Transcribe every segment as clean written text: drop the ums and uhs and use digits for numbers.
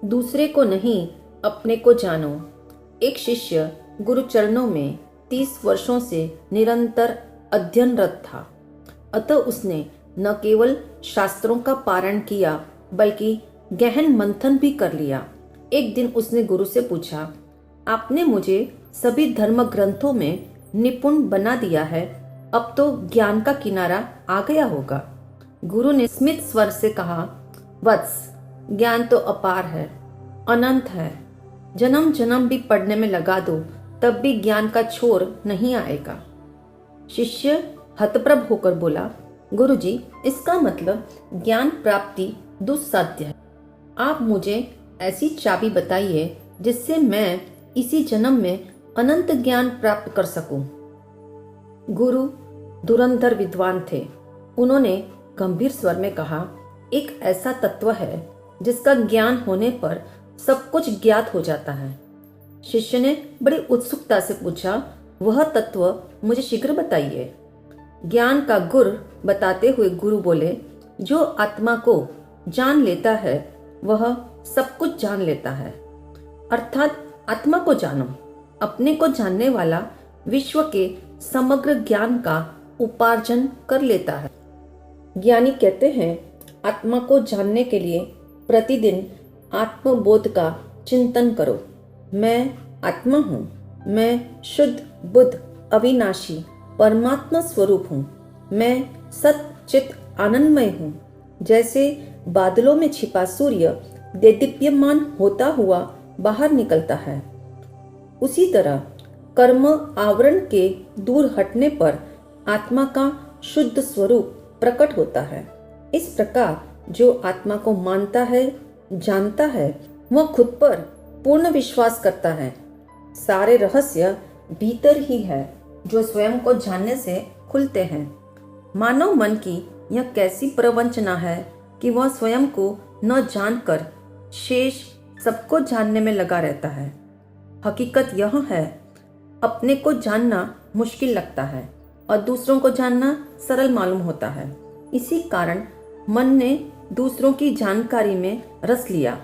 दूसरे को नहीं, अपने को जानो। एक शिष्य गुरु चरणों में 30 वर्षों से निरंतर अध्ययनरत था। अतः उसने न केवल शास्त्रों का पारण किया बल्कि गहन मंथन भी कर लिया। एक दिन उसने गुरु से पूछा, आपने मुझे सभी धर्म ग्रंथों में निपुण बना दिया है, अब तो ज्ञान का किनारा आ गया होगा। गुरु ने स्मित स्वर से कहा, वत्स, ज्ञान तो अपार है, अनंत है। जन्म जन्म भी पढ़ने में लगा दो तब भी ज्ञान का छोर नहीं आएगा। शिष्य हतप्रभ होकर बोला, गुरुजी, इसका मतलब ज्ञान प्राप्ति दुस्साध्य है। आप मुझे ऐसी चाबी बताइए जिससे मैं इसी जन्म में अनंत ज्ञान प्राप्त कर सकूं। गुरु धुरंधर विद्वान थे। उन्होंने गंभीर स्वर में कहा, एक ऐसा तत्व है जिसका ज्ञान होने पर सब कुछ ज्ञात हो जाता है। शिष्य ने बड़ी उत्सुकता से पूछा, वह तत्व मुझे शीघ्र बताइए। ज्ञान का गुर बताते हुए गुरु बोले, जो आत्मा को जान लेता है वह सब कुछ जान लेता है। अर्थात आत्मा को जानो। अपने को जानने वाला विश्व के समग्र ज्ञान का उपार्जन कर लेता है। ज्ञानी कहते हैं, आत्मा को जानने के लिए प्रतिदिन आत्मबोध का चिंतन करो। मैं आत्मा हूँ, मैं शुद्ध बुद्ध अविनाशी परमात्मा स्वरूप हूँ, मैं सत चित आनंदमय हूँ। जैसे बादलों में छिपा सूर्य देदीप्यमान होता हुआ बाहर निकलता है, उसी तरह कर्म आवरण के दूर हटने पर आत्मा का शुद्ध स्वरूप प्रकट होता है। इस प्रकार जो आत्मा को मानता है, जानता है, वह खुद पर पूर्ण विश्वास करता है। सारे रहस्य भीतर ही है जो स्वयं को जानने से खुलते हैं। मानव मन की यह कैसी प्रवंचना है कि वह स्वयं को न जानकर शेष सबको जानने में लगा रहता है। हकीकत यह है, अपने को जानना मुश्किल लगता है और दूसरों को जानना सरल मालूम होता है। इसी कारण मन ने दूसरों की जानकारी में रस लिया।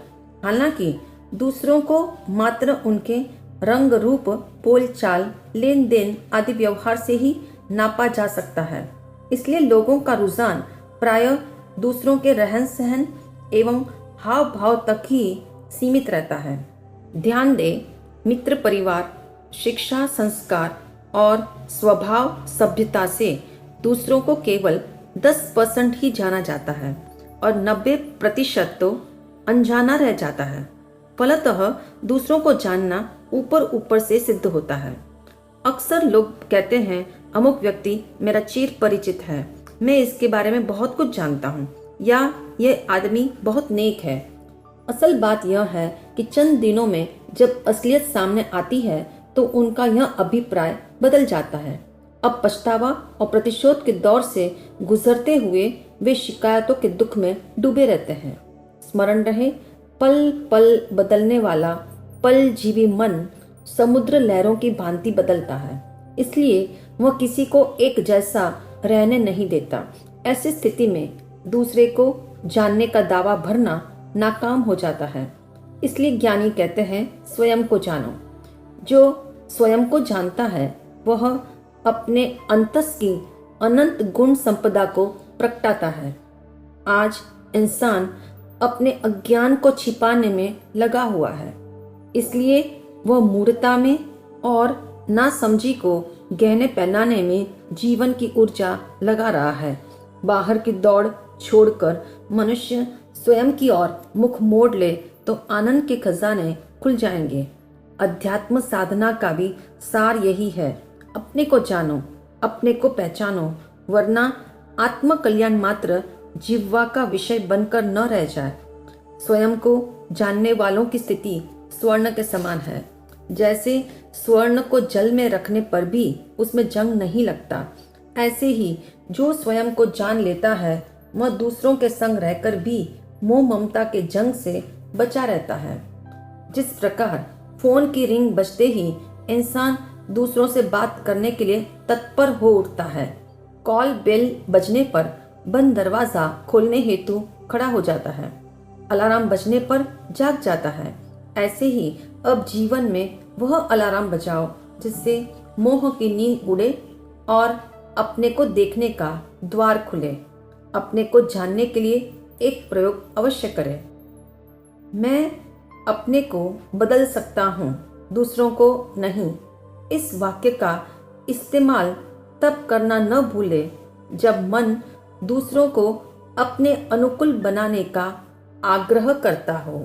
हालांकि दूसरों को मात्र उनके रंग रूप, बोल चाल, लेन देन आदि व्यवहार से ही नापा जा सकता है। इसलिए लोगों का रुझान प्रायः दूसरों के रहन सहन एवं हाव भाव तक ही सीमित रहता है। ध्यान दें, मित्र परिवार, शिक्षा, संस्कार और स्वभाव सभ्यता से दूसरों को केवल 10% ही जाना जाता है और 90% तो अनजाना रह जाता है। फलतः दूसरों को जानना ऊपर ऊपर से सिद्ध होता है। अक्सर लोग कहते हैं, अमुक व्यक्ति मेरा चिर परिचित है, मैं इसके बारे में बहुत कुछ जानता हूँ, या यह आदमी बहुत नेक है। असल बात यह है कि चंद दिनों में जब असलियत सामने आती है तो उनका यह अभिप्राय बदल जाता है। अब पछतावा और प्रतिशोध के दौर से गुजरते हुए वे शिकायतों के दुख में डूबे रहते हैं। स्मरण रहे, पल पल बदलने वाला पल जीवी मन समुद्र लहरों की भांति बदलता है, इसलिए वह किसी को एक जैसा रहने नहीं देता। ऐसी स्थिति में दूसरे को जानने का दावा भरना नाकाम हो जाता है। इसलिए ज्ञानी कहते हैं, स्वयं को जानो। जो स्वयं को जानता है वह अपने अंतस की अनंत गुण संपदा को प्रगटाता है। आज इंसान अपने अज्ञान को छिपाने में लगा हुआ है, इसलिए वह मूढ़ता में और नासमझी को गहने पहनाने में जीवन की ऊर्जा लगा रहा है। बाहर की दौड़ छोड़कर मनुष्य स्वयं की ओर मुख मोड़ ले तो आनंद के खजाने खुल जाएंगे। अध्यात्म साधना का भी सार यही है, अपने को जानो, अपने को पहचानो, वरना आत्म कल्याण मात्र जिह्वा का विषय बनकर न रह जाए। स्वयं को जानने वालों की स्थिति स्वर्ण के समान है। जैसे स्वर्ण को जल में रखने पर भी उसमें जंग नहीं लगता, ऐसे ही जो स्वयं को जान लेता है वह दूसरों के संग रहकर भी मोह ममता के जंग से बचा रहता है। जिस प्रकार फोन की रिंग बजते ही इंसान दूसरों से बात करने के लिए तत्पर हो उठता है, कॉल बेल बजने पर बंद दरवाजा खोलने हेतु खड़ा हो जाता है, अलार्म बजने पर जाग जाता है, ऐसे ही अब जीवन में वह अलार्म बजाओ जिससे मोह की नींद उड़े और अपने को देखने का द्वार खुले। अपने को जानने के लिए एक प्रयोग अवश्य करें। मैं अपने को बदल सकता हूँ, दूसरों को नहीं। इस वाक्य का इस्तेमाल तब करना न भूले जब मन दूसरों को अपने अनुकूल बनाने का आग्रह करता हो।